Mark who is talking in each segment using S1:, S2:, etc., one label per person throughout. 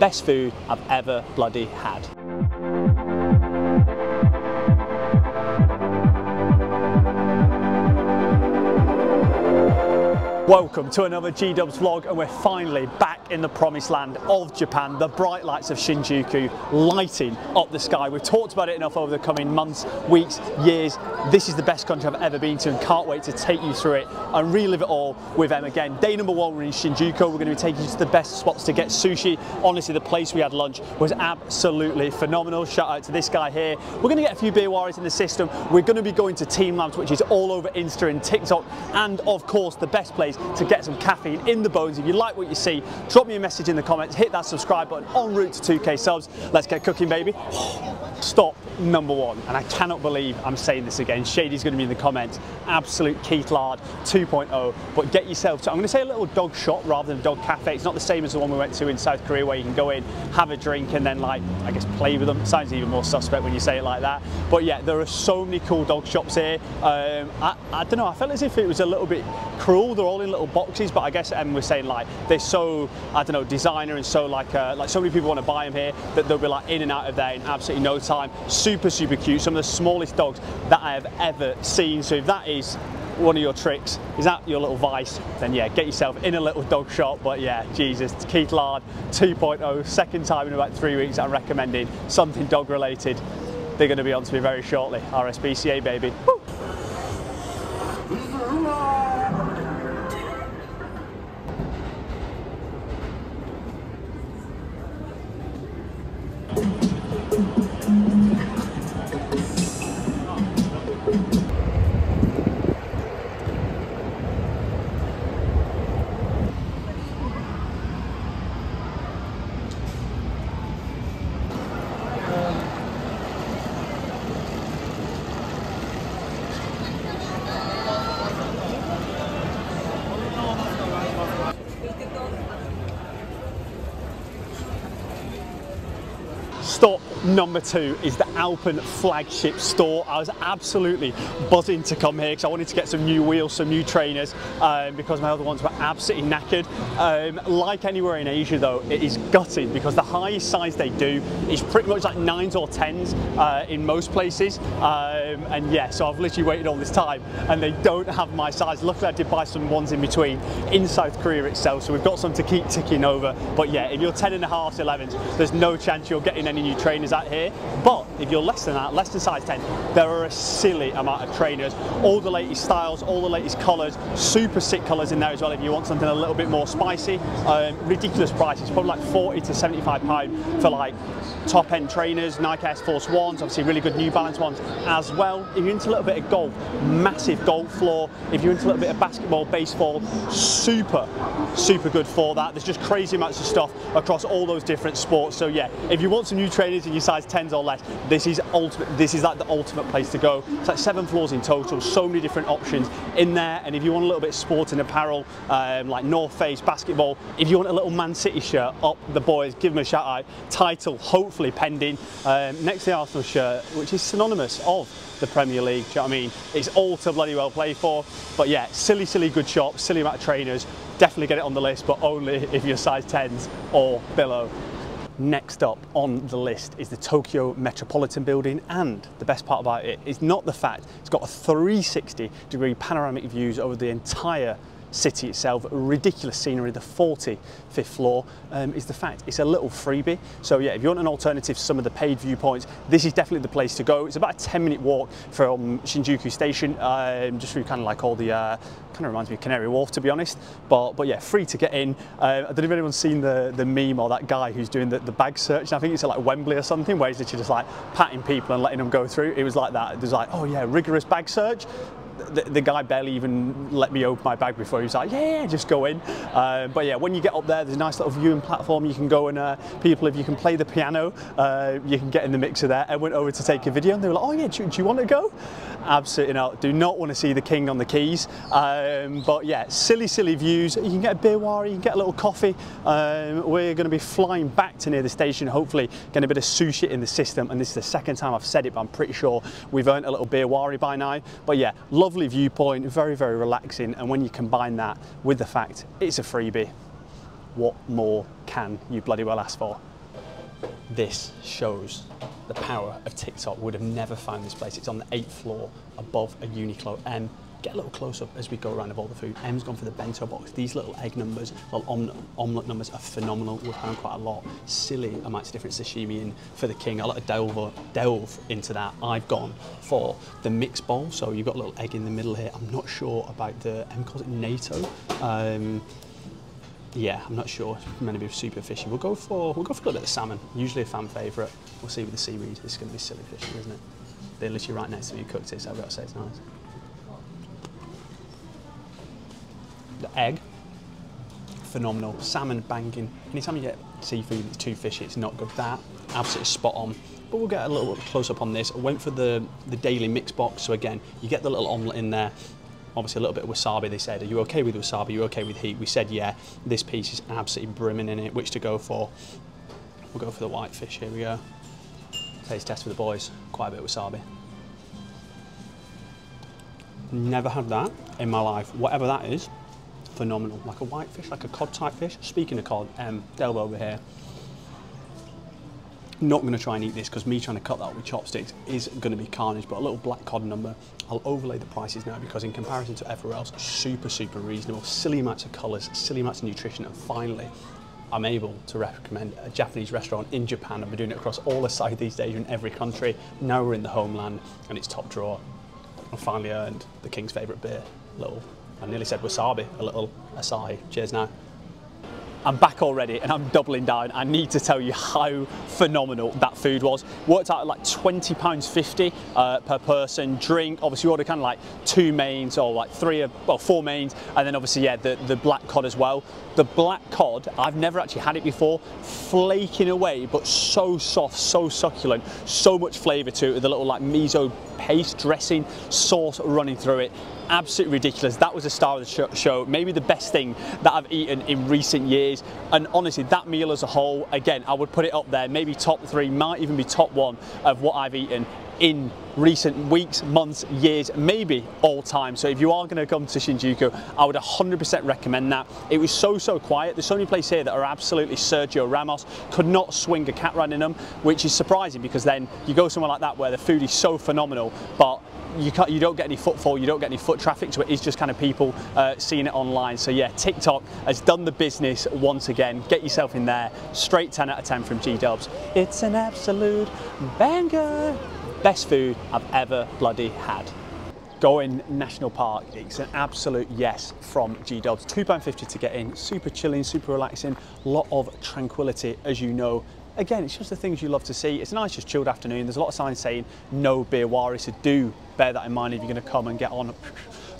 S1: Best food I've ever bloody had. Welcome to another G-Dubs vlog, and we're finally back in the promised land of Japan, the bright lights of Shinjuku lighting up the sky. We've talked about it enough over the coming months, weeks, years. This is the best country I've ever been to and can't wait to take you through it and relive it all with them again. Day number one, we're in Shinjuku. We're going to be taking you to the best spots to get sushi. Honestly, the place we had lunch was absolutely phenomenal. Shout out to this guy here. We're going to get a few beer warriors in the system. We're going to be going to TeamLabs, which is all over Insta and TikTok, and of course the best place to get some caffeine in the bones. If you like what you see, drop me a message in the comments, hit that subscribe button. En route to 2K subs. Let's get cooking, baby. Stop number one, and I cannot believe I'm saying this again. Shady's going to be in the comments. Absolute Keith Lard 2.0. But get yourself to, I'm going to say a little dog shop rather than a dog cafe. It's not the same as the one we went to in South Korea where you can go in, have a drink, and then, like, I guess play with them. It sounds even more suspect when you say it like that. But yeah, there are so many cool dog shops here. I don't know, I felt as if it was a little bit cruel. They're all in little boxes, but I guess Em was saying, like, they're so, I don't know, designer, and so like so many people want to buy them here that they'll be like in and out of there in absolutely no time. Super cute. Some of the smallest dogs that I have ever seen. So if that is one of your tricks, is that your little vice, then yeah, get yourself in a little dog shop. But yeah, Jesus, Keith Lard 2.0, second time in about 3 weeks I'm recommending something dog related. They're going to be on to me very shortly. RSPCA, baby. Woo! Stop number two is the Alpen flagship store. I was absolutely buzzing to come here because I wanted to get some new wheels, some new trainers, because my other ones were absolutely knackered. Like anywhere in Asia though, it is gutted because the highest size they do is pretty much like 9s or 10s in most places. And yeah, so I've literally waited all this time and they don't have my size. Luckily I did buy some ones in between in South Korea itself, so we've got some to keep ticking over. But yeah, if you're 10.5s, 11s, there's no chance you're getting any new trainers out here. But if you're less than that, less than size 10, there are a silly amount of trainers. All the latest styles, all the latest colours, super sick colours in there as well if you want something a little bit more spicy. Ridiculous prices, probably like £40 to £75 for like top end trainers. Nike Air Force Ones, obviously really good New Balance ones as well. If you're into a little bit of golf, massive golf floor. If you're into a little bit of basketball, baseball, super good for that. There's just crazy amounts of stuff across all those different sports. So yeah, if you want some new trainers in your size 10s or less, this is ultimate. This is like the ultimate place to go. It's like 7 floors in total, so many different options in there. And if you want a little bit of sporting apparel, like North Face basketball, if you want a little Man City shirt up the boys, give them a shout out. Title hopefully pending. Next to the Arsenal shirt, which is synonymous of the Premier League. Do you know what I mean? It's all to bloody well play for. But yeah, silly good shop, silly amount of trainers. Definitely get it on the list, but only if you're size 10s or below. Next up on the list is the Tokyo Metropolitan Building, and the best part about it is not the fact it's got a 360-degree panoramic views over the entire city itself. Ridiculous scenery. The 45th floor is the fact it's a little freebie. So yeah, if you want an alternative to some of the paid viewpoints, this is definitely the place to go. It's about a 10-minute walk from Shinjuku station, just through kind of like all the kind of reminds me of Canary Wharf, to be honest, but yeah, free to get in. I don't know if anyone's seen the meme or that guy who's doing the bag search. I think it's at like Wembley or something, where he's literally just like patting people and letting them go through. It was like that. There's like, oh yeah, rigorous bag search. The guy barely even let me open my bag before. He was like, yeah, just go in. But yeah, when you get up there, there's a nice little viewing platform. You can go and people, if you can play the piano, you can get in the mixer there. I went over to take a video and they were like, oh yeah, do you want to go? Absolutely not. Do not want to see the king on the keys. But yeah, silly views. You can get a beer wari, you can get a little coffee. We're going to be flying back to near the station, hopefully getting a bit of sushi in the system. And this is the second time I've said it, but I'm pretty sure we've earned a little beer wari by now. But yeah, lovely viewpoint, very relaxing. And when you combine that with the fact it's a freebie, What more can you bloody well ask for? This shows the power of TikTok. Would have never found this place. It's on the 8th floor above a Uniqlo M. Get a little close up as we go around of all the food. M's gone for the bento box. These little egg numbers, little omelette numbers are phenomenal. We've found quite a lot. Silly amounts of different sashimi in for the king. I'll let delve into that. I've gone for the mixed bowl. So you've got a little egg in the middle here. I'm not sure about the, M calls it natto. Yeah, I'm not sure. It's meant to be super fishy. We'll go for a little bit of salmon. Usually a fan favourite. We'll see with the seaweed. This is going to be silly fishy, isn't it? They're literally right next to me. You cooked it, so I've got to say it's nice. The egg, phenomenal. Salmon banging. Anytime you get seafood that's too fishy, it's not good. That absolutely spot on. But we'll get a little close up on this. I went for the daily mix box. So again, you get the little omelette in there. Obviously a little bit of wasabi. They said, are you okay with wasabi? Are you okay with heat? We said, yeah. This piece is absolutely brimming in it. Which to go for? We'll go for the white fish. Here we go. Taste test for the boys. Quite a bit of wasabi. Never had that in my life. Whatever that is, phenomenal. Like a white fish, like a cod type fish. Speaking of cod, delve over here. Not going to try and eat this because me trying to cut that with chopsticks is going to be carnage, but a little black cod number. I'll overlay the prices now because in comparison to everywhere else, super, super reasonable. Silly amounts of colours, silly amounts of nutrition, and finally, I'm able to recommend a Japanese restaurant in Japan. I've been doing it across all of Southeast Asia in every country. Now we're in the homeland and it's top drawer. I finally earned the king's favourite beer. I nearly said wasabi, a little Asahi. Cheers now. I'm back already and I'm doubling down. I need to tell you how phenomenal that food was. Worked out at like £20.50 per person. Drink, obviously you order kind of like 2 mains or like 4 mains, and then obviously, yeah, the black cod as well. The black cod, I've never actually had it before. Flaking away, but so soft, so succulent, so much flavour to it with a little like miso paste dressing sauce running through it. Absolutely ridiculous. That was the star of the show. Maybe the best thing that I've eaten in recent years. And honestly, that meal as a whole, again, I would put it up there. Maybe top 3, might even be top 1 of what I've eaten in recent weeks, months, years, maybe all time. So if you are going to come to Shinjuku, I would 100% recommend that. It was so quiet. There's so many places here that are absolutely Sergio Ramos. Could not swing a cat round in them, which is surprising because then you go somewhere like that where the food is so phenomenal, but you don't get any footfall, you don't get any foot traffic, so it is just kind of people seeing it online. So yeah, TikTok has done the business once again. Get yourself in there. Straight 10 out of 10 from G-Dubs. It's an absolute banger. Best food I've ever bloody had. Gyoen National Park, it's an absolute yes from G-Dubs. £2.50 to get in, super chilling, super relaxing, lot of tranquility as you know. Again, it's just the things you love to see. It's a nice, just chilled afternoon. There's a lot of signs saying no beer wari, so do bear that in mind if you're going to come and get on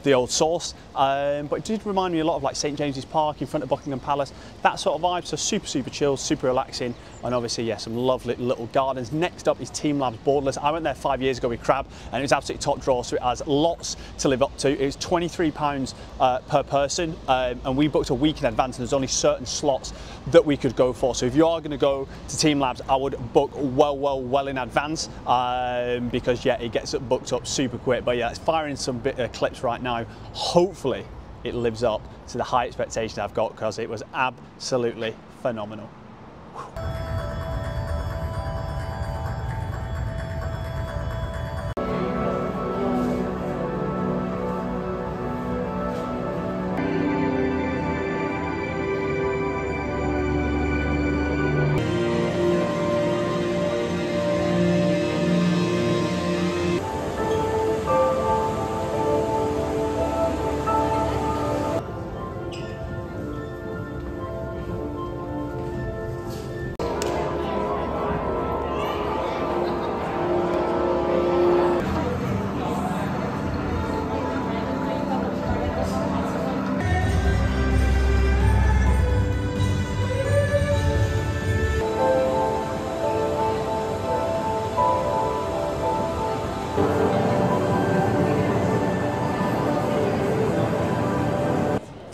S1: the old sauce. But it did remind me a lot of like St James's Park in front of Buckingham Palace, that sort of vibe. So super chill, super relaxing, and obviously, yeah, some lovely little gardens. Next up is TeamLabs Borderless. I went there 5 years ago with Crab, and it was absolutely top draw, so it has lots to live up to. It was £23 per person, and we booked a week in advance, and there's only certain slots that we could go for. So if you are going to go to TeamLabs, I would book well in advance, because yeah, it gets booked up super quick. But yeah, it's firing some bit of clips right now. Hopefully it lives up to the high expectations I've got, because it was absolutely phenomenal.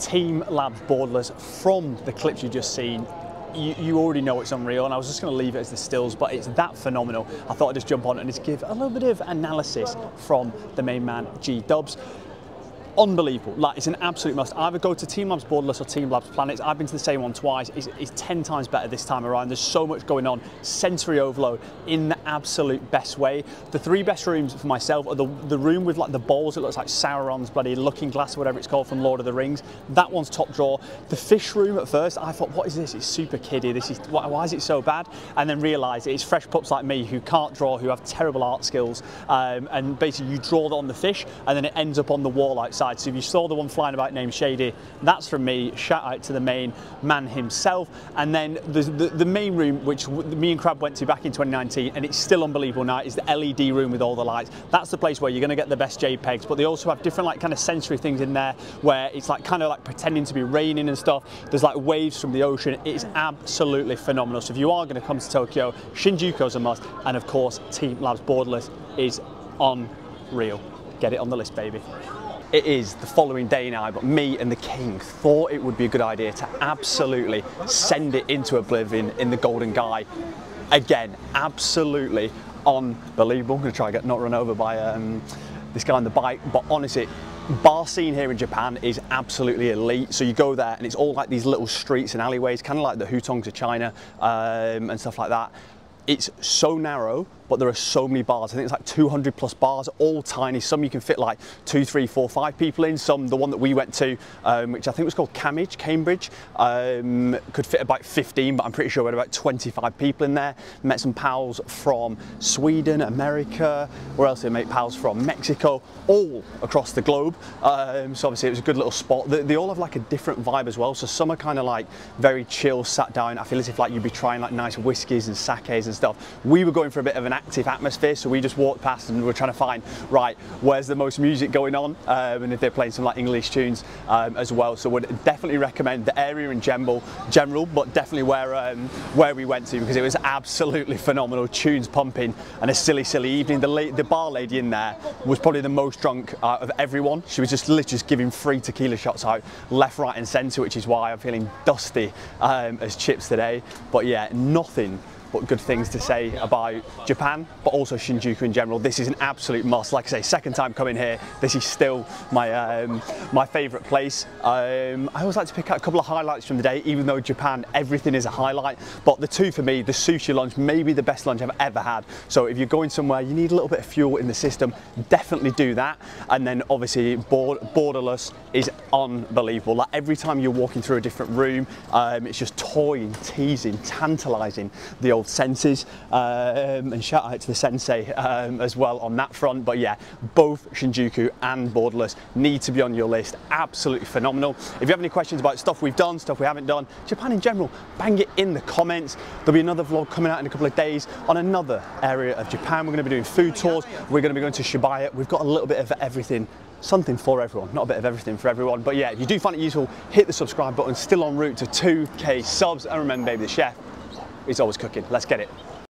S1: TeamLabs Borderless, from the clips you've just seen, you already know it's unreal, and I was just going to leave it as the stills, but it's that phenomenal. I thought I'd just jump on and just give a little bit of analysis from the main man, G-Dubs. unbelievable. Like, it's an absolute must. Either go to TeamLabs Borderless or TeamLabs Planets. I've been to the same one twice. It's 10 times better this time around. There's so much going on. Sensory overload in the absolute best way. The three best rooms for myself are the room with like the bowls. It looks like Sauron's bloody Looking Glass or whatever it's called from Lord of the Rings. That one's top drawer. The fish room at first, I thought, what is this? It's super kiddie. Why is it so bad? And then realised it's fresh pups like me who can't draw, who have terrible art skills, and basically you draw on the fish and then it ends up on the wall outside. So if you saw the one flying about named Shady, that's from me. Shout out to the main man himself. And then the main room, which me and Crab went to back in 2019, and it's still unbelievable now, is the LED room with all the lights. That's the place where you're going to get the best JPEGs, but they also have different like kind of sensory things in there where it's like kind of like pretending to be raining and stuff. There's like waves from the ocean. It is absolutely phenomenal. So if you are going to come to Tokyo, Shinjuku's a must, and of course TeamLabs Borderless is unreal. Get it on the list, baby. It is the following day now, but me and the king thought it would be a good idea to absolutely send it into oblivion in the Golden Gai. Again, absolutely unbelievable. I'm going to try and get not run over by this guy on the bike, but honestly, bar scene here in Japan is absolutely elite. So you go there and it's all like these little streets and alleyways, kind of like the Hutongs of China and stuff like that. It's so narrow, but there are so many bars. I think it's like 200 plus bars, all tiny. Some you can fit like 2, 3, 4, 5 people in. Some, the one that we went to, which I think was called Cambridge, could fit about 15, but I'm pretty sure we had about 25 people in there. Met some pals from Sweden, America, where else did I make pals from? Mexico, all across the globe. So obviously it was a good little spot. They all have like a different vibe as well. So some are kind of like very chill, sat down. I feel as if like you'd be trying like nice whiskies and sakes and stuff. We were going for a bit of an active atmosphere, so we just walked past and we're trying to find, right, where's the most music going on, and if they're playing some like English tunes as well. So would definitely recommend the area in general, but definitely where we went to, because it was absolutely phenomenal. Tunes pumping and a silly evening. The bar lady in there was probably the most drunk of everyone. She was just literally giving free tequila shots out left, right and centre, which is why I'm feeling dusty as chips today. But yeah, nothing but good things to say about Japan, but also Shinjuku in general. This is an absolute must. Like I say, second time coming here, this is still my my favourite place. I always like to pick out a couple of highlights from the day, even though Japan, everything is a highlight. But the two for me, the sushi lunch, maybe the best lunch I've ever had. So if you're going somewhere, you need a little bit of fuel in the system, definitely do that. And then obviously Borderless is unbelievable. Like every time you're walking through a different room, it's just toying, teasing, tantalising the old senses, and shout out to the sensei as well on that front. But yeah, both Shinjuku and Borderless need to be on your list. Absolutely phenomenal. If you have any questions about stuff we've done, stuff we haven't done, Japan in general, bang it in the comments. There'll be another vlog coming out in a couple of days on another area of Japan. We're going to be doing food tours. We're going to be going to Shibuya. We've got a little bit of everything, something for everyone, not a bit of everything for everyone. But yeah, if you do find it useful, hit the subscribe button. Still en route to 2K subs, and remember, baby, the chef is always cooking. Let's get it.